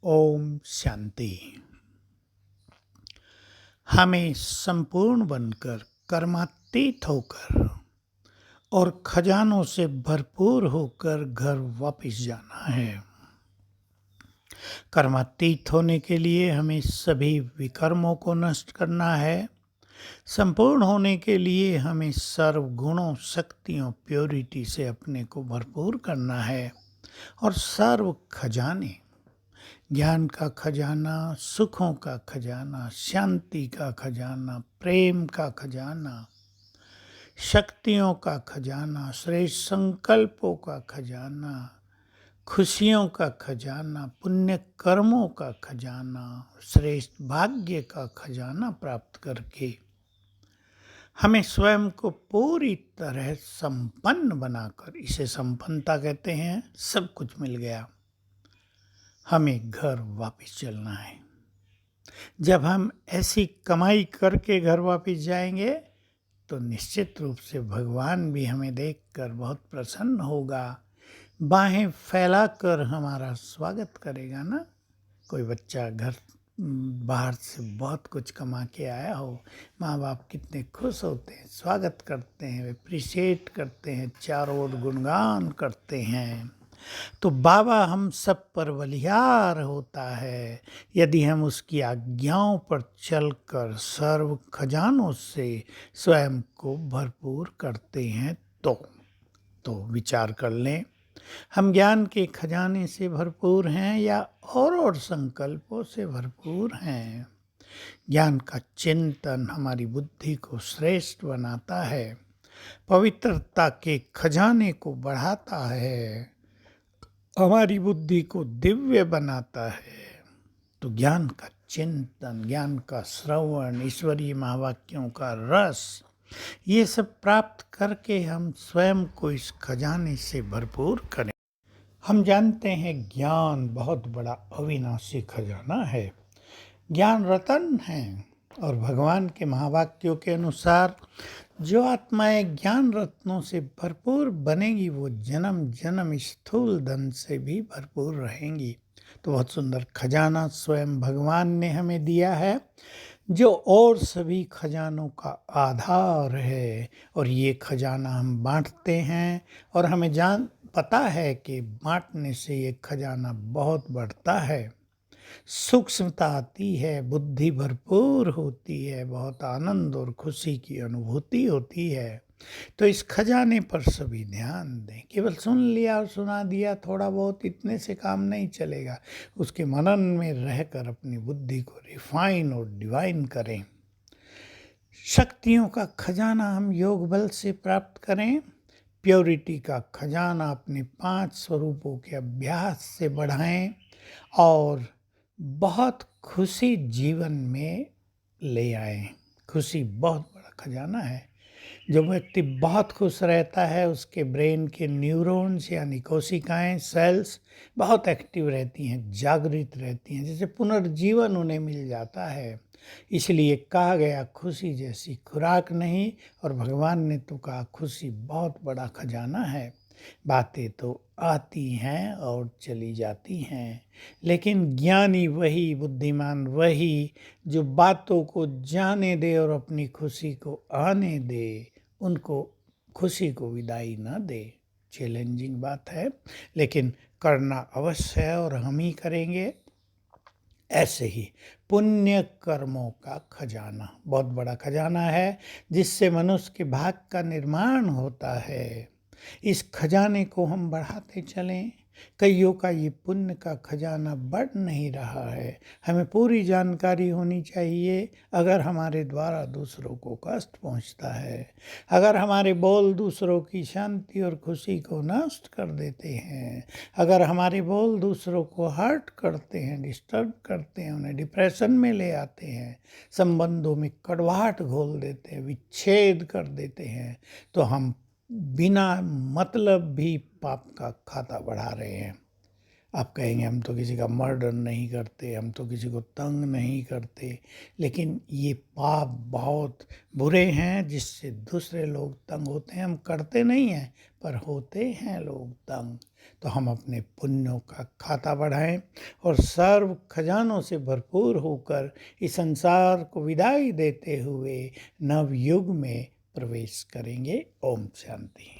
ओम शांति। हमें संपूर्ण बनकर कर्मातीत होकर और खजानों से भरपूर होकर घर वापस जाना है। कर्मातीत होने के लिए हमें सभी विकर्मों को नष्ट करना है। संपूर्ण होने के लिए हमें सर्व गुणों, शक्तियों, प्योरिटी से अपने को भरपूर करना है और सर्व खजाने, ज्ञान का खजाना, सुखों का खजाना, शांति का खजाना, प्रेम का खजाना, शक्तियों का खजाना, श्रेष्ठ संकल्पों का खजाना, खुशियों का खजाना, पुण्य कर्मों का खजाना, श्रेष्ठ भाग्य का खजाना प्राप्त करके हमें स्वयं को पूरी तरह संपन्न बनाकर, इसे संपन्नता कहते हैं, सब कुछ मिल गया, हमें घर वापस चलना है। जब हम ऐसी कमाई करके घर वापस जाएंगे तो निश्चित रूप से भगवान भी हमें देखकर बहुत प्रसन्न होगा, बाहें फैलाकर हमारा स्वागत करेगा ना। कोई बच्चा घर बाहर से बहुत कुछ कमा के आया हो, माँ बाप कितने खुश होते हैं, स्वागत करते हैं, अप्रिशिएट करते हैं, चारों ओर गुणगान करते हैं। तो बाबा हम सब पर बलिहार होता है यदि हम उसकी आज्ञाओं पर चलकर सर्व खजानों से स्वयं को भरपूर करते हैं। तो विचार कर लें, हम ज्ञान के खजाने से भरपूर हैं या और संकल्पों से भरपूर हैं। ज्ञान का चिंतन हमारी बुद्धि को श्रेष्ठ बनाता है, पवित्रता के खजाने को बढ़ाता है, हमारी बुद्धि को दिव्य बनाता है। तो ज्ञान का चिंतन, ज्ञान का श्रवण, ईश्वरीय महावाक्यों का रस, ये सब प्राप्त करके हम स्वयं को इस खजाने से भरपूर करें। हम जानते हैं ज्ञान बहुत बड़ा अविनाशी खजाना है, ज्ञान रतन है। और भगवान के महावाक्यों के अनुसार जो आत्माएं ज्ञान रत्नों से भरपूर बनेगी वो जन्म जन्म स्थूल धन से भी भरपूर रहेंगी। तो बहुत सुंदर खजाना स्वयं भगवान ने हमें दिया है, जो और सभी खजानों का आधार है। और ये खजाना हम बांटते हैं और हमें पता है कि बांटने से ये खजाना बहुत बढ़ता है, सूक्ष्मता आती है, बुद्धि भरपूर होती है, बहुत आनंद और खुशी की अनुभूति होती है। तो इस खजाने पर सभी ध्यान दें। केवल सुन लिया और सुना दिया थोड़ा बहुत, इतने से काम नहीं चलेगा। उसके मनन में रहकर अपनी बुद्धि को रिफाइन और डिवाइन करें। शक्तियों का खजाना हम योग बल से प्राप्त करें। प्योरिटी का खजाना अपने 5 स्वरूपों के अभ्यास से बढ़ाएं और बहुत खुशी जीवन में ले आए। खुशी बहुत बड़ा खजाना है। जो व्यक्ति बहुत खुश रहता है उसके ब्रेन के न्यूरॉन्स यानी कोशिकाएं, सेल्स बहुत एक्टिव रहती हैं, जागृत रहती हैं, जैसे पुनर्जीवन उन्हें मिल जाता है। इसलिए कहा गया खुशी जैसी खुराक नहीं, और भगवान ने तो कहा खुशी बहुत बड़ा खजाना है। बातें तो आती हैं और चली जाती हैं, लेकिन ज्ञानी वही, बुद्धिमान वही जो बातों को जाने दे और अपनी खुशी को आने दे, उनको खुशी को विदाई ना दे। चैलेंजिंग बात है, लेकिन करना अवश्य है और हम ही करेंगे। ऐसे ही पुण्य कर्मों का खजाना बहुत बड़ा खजाना है, जिससे मनुष्य के भाग्य का निर्माण होता है। इस खजाने को हम बढ़ाते चलें। कईयों का ये पुण्य का खजाना बढ़ नहीं रहा है। हमें पूरी जानकारी होनी चाहिए। अगर हमारे द्वारा दूसरों को कष्ट पहुंचता है, अगर हमारे बोल दूसरों की शांति और खुशी को नष्ट कर देते हैं, अगर हमारे बोल दूसरों को हर्ट करते हैं, डिस्टर्ब करते हैं, उन्हें डिप्रेशन में ले आते हैं, संबंधों में कड़वाहट घोल देते हैं, विच्छेद कर देते हैं, तो हम बिना मतलब भी पाप का खाता बढ़ा रहे हैं। आप कहेंगे हम तो किसी का मर्डर नहीं करते, हम तो किसी को तंग नहीं करते, लेकिन ये पाप बहुत बुरे हैं जिससे दूसरे लोग तंग होते हैं। हम करते नहीं हैं पर होते हैं लोग तंग। तो हम अपने पुण्यों का खाता बढ़ाएं और सर्व खजानों से भरपूर होकर इस संसार को विदाई देते हुए नवयुग में प्रवेश करेंगे। ओम शांति।